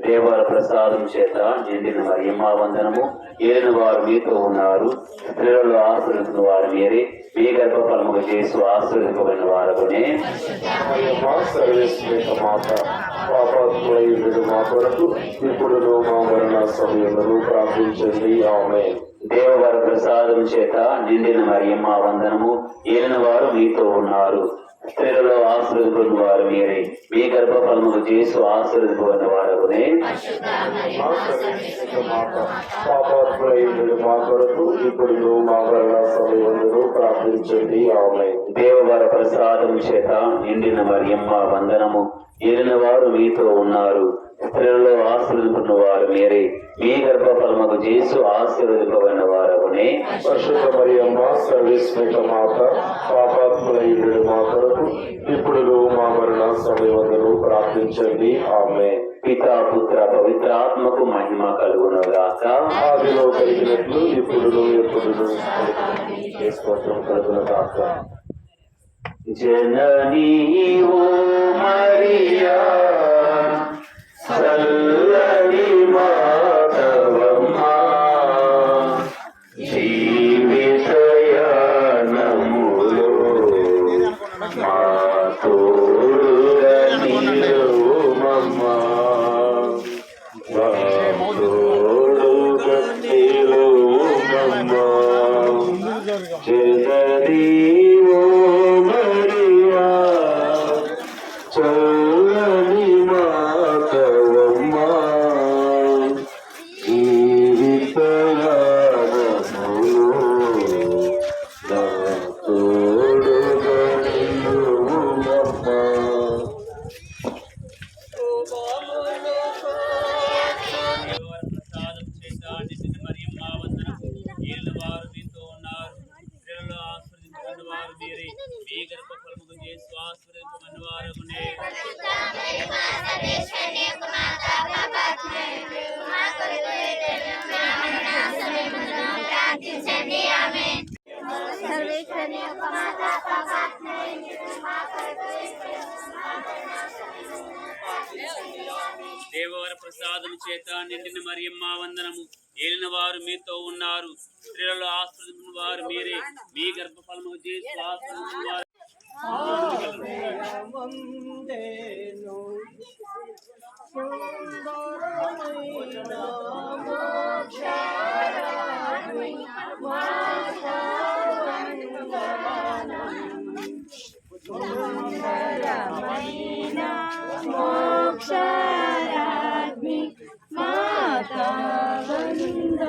దేవర ప్రసాదం చేత నిండిన మరియమ్మ వందనము. ఏలిన వారు మీతో ఉన్నారు, స్త్రీలలో ఆశీర్వదించిన వారు మీరే, మీ గర్భఫలముగా చేసి ఆశీర్వదింపబడిన వారకునే. మాత పాపాత్ములైన మా కొరకు ఇప్పుడు మా మరణ సమయంలో ప్రార్థించండి. ఆమేన్. దేవవర ప్రసాదం చేత నిండిన మరియమ్మ వందనము. ఏలిన వారు మీతో ఉన్నారు, స్త్రీలలో ఆశీర్వదింపబడిన వారు మీరే, మీ గర్భఫలముగా చేసి ఆశీర్వదింపబడిన వారకునే. పాపాత్ములైన మా కొరకు ఇప్పుడు మా మరణ సమయంలో ప్రార్థించండి. ఆమేన్. దేవవర ప్రసాదం చేత నిండిన మరియమ్మ వందనము. ఏలిన వారు మీతో ఉన్నారు, స్త్రీలలో ఆశీర్వదింపబడిన వారు మీరే, మీ గర్భఫలముగా చేసి ఆశీర్వదింపబడిన వారకునే. పరిశుద్ధ మరియమ్మ సర్వేశ్వర మాత పాపాత్ములైన మా కొరకు ఇప్పుడు మా మరణ సమయంలో ప్రార్థించండి. ఆమేన్. పితా పుత్ర పవిత్ర ఆత్మకు మహిమ కలుగునుగాక. ఆదిలో కలిగినట్లు ఇప్పుడు ఎప్పుడు కలుగునుగాక. జననీ ఓ మరియా చల్లని మాతవమ్మా, జీవితయానములో మా తోడుగా నిలువమ్మా, మా తోడుగా నిలువమ్మా. జననీ ఓ మరియా చల్లని మాతవమ్మా, జీవితయానములో నా తోడుగా నిలువమ్మా. ప్రసాదం చేత నిండిన మరియమ్మ వందనము. ఏలిన వారు మీతో ఉన్నారు, స్త్రీలలో ఆశీర్వదింపబడిన వారు మీరే, మీ గర్భఫలముగా చేసి ఆశీర్వదింపబడిన వారకునే. దేవవర ప్రసాదం చేత నిండిన మరియమ్మ వందనము. ఏలిన వారు మీతో ఉన్నారు, స్త్రీలలో ఆశీర్వదించిన వారు మీరే, మీ గర్భఫలముగా చేసి ఆశీర్వదించిన వారు. మోక్షరాజ్ఞి మాతా వందనం.